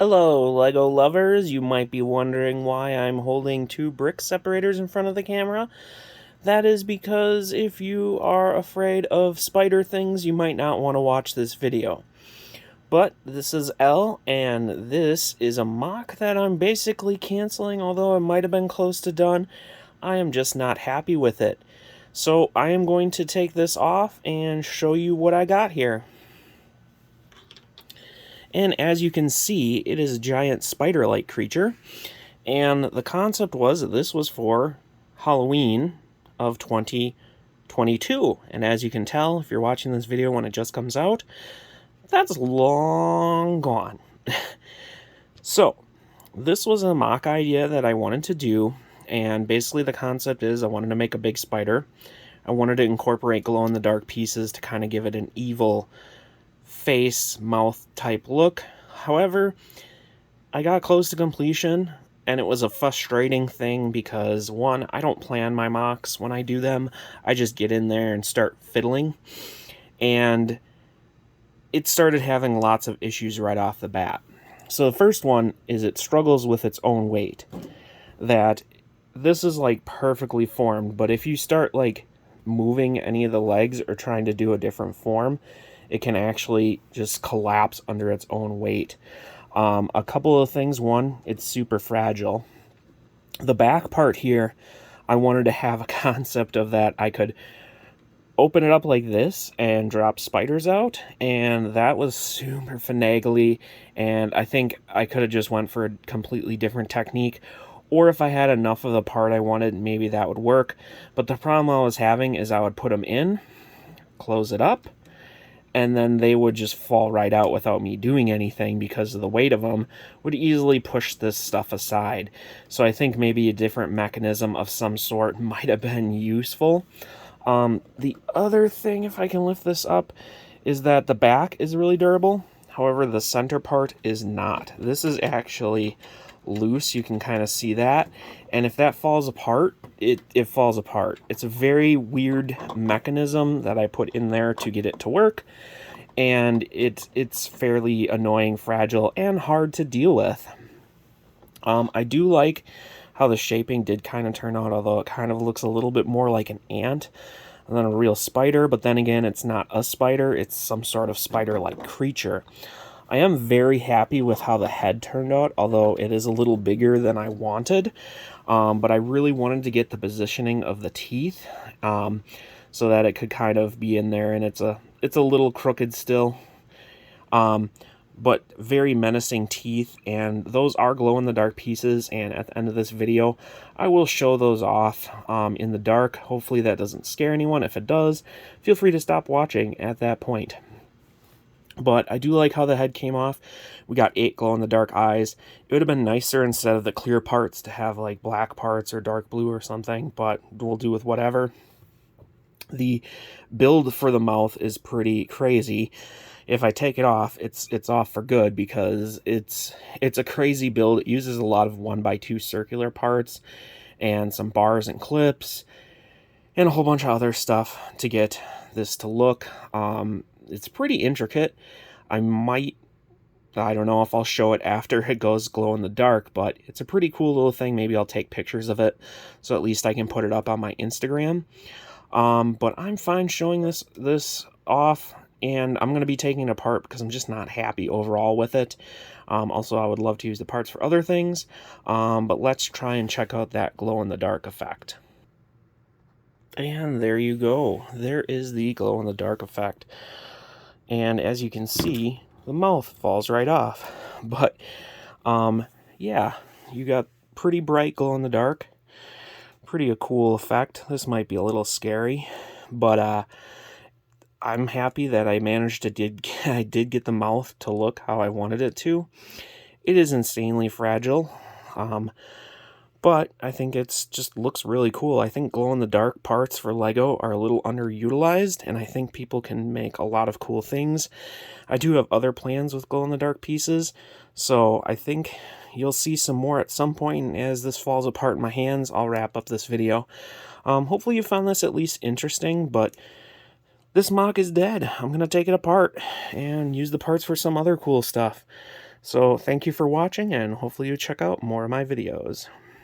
Hello, Lego lovers. You might be wondering why I'm holding two brick separators in front of the camera. That is because if you are afraid of spider things, you might not want to watch this video. But this is L, and this is a MOC that I'm basically canceling, although it might have been close to done. I am just not happy with it. So I am going to take this off and show you what I got here. And as you can see, it is a giant spider-like creature. And the concept was that this was for Halloween of 2022. And as you can tell, if you're watching this video when it just comes out, that's long gone. So, this was a MOC idea that I wanted to do. And basically the concept is I wanted to make a big spider. I wanted to incorporate glow-in-the-dark pieces to kind of give it an evil face, mouth type look. However, I got close to completion, and it was a frustrating thing because, one, I don't plan my MOCs when I do them. I just get in there and start fiddling. And it started having lots of issues right off the bat. So the first one is it struggles with its own weight. That this is like perfectly formed, but if you start like moving any of the legs or trying to do a different form, it can actually just collapse under its own weight. A couple of things. One, it's super fragile. The back part here, I wanted to have a concept of that I could open it up like this and drop spiders out, and that was super finagly, and I think I could have just went for a completely different technique, or if I had enough of the part I wanted, maybe that would work. But the problem I was having is I would put them in, close it up, and then they would just fall right out without me doing anything because of the weight of them would easily push this stuff aside. So I think maybe a different mechanism of some sort might have been useful. The other thing, if I can lift this up, is that the back is really durable. However, the center part is not. This is actually loose. You can kind of see that. And if that falls apart, it falls apart. It's a very weird mechanism that I put in there to get it to work. And it's fairly annoying, fragile, and hard to deal with. I do like how the shaping did kind of turn out, although it kind of looks a little bit more like an ant than a real spider. But then again, it's not a spider. It's some sort of spider-like creature. I am very happy with how the head turned out, although it is a little bigger than I wanted. But I really wanted to get the positioning of the teeth so that it could kind of be in there, and it's a little crooked still. But very menacing teeth, and those are glow-in-the-dark pieces, and at the end of this video, I will show those off in the dark. Hopefully that doesn't scare anyone. If it does, feel free to stop watching at that point. But I do like how the head came off. We got 8 glow-in-the-dark eyes. It would have been nicer instead of the clear parts to have like black parts or dark blue or something, but we'll do with whatever. The build for the mouth is pretty crazy. If I take it off, it's off for good because it's a crazy build. It uses a lot of 1x2 circular parts and some bars and clips and a whole bunch of other stuff to get this to look. It's pretty intricate. I don't know if I'll show it after it goes glow in the dark, but it's a pretty cool little thing. Maybe I'll take pictures of it so at least I can put it up on my Instagram. But I'm fine showing this off, and I'm going to be taking it apart because I'm just not happy overall with it. Also, I would love to use the parts for other things, but let's try and check out that glow-in-the-dark effect. And there you go. There is the glow-in-the-dark effect. And as you can see, the mouth falls right off. But, yeah, you got pretty bright glow-in-the-dark. Pretty a cool effect. This might be a little scary, but I'm happy that I managed to I did get the mouth to look how I wanted it to. It is insanely fragile, but I think it's just looks really cool. I think glow-in-the-dark parts for Lego are a little underutilized, and I think people can make a lot of cool things. I do have other plans with glow-in-the-dark pieces, so I think you'll see some more at some point, and as this falls apart in my hands, I'll wrap up this video. Hopefully you found this at least interesting, but this MOC is dead. I'm going to take it apart and use the parts for some other cool stuff. So thank you for watching, and hopefully you check out more of my videos.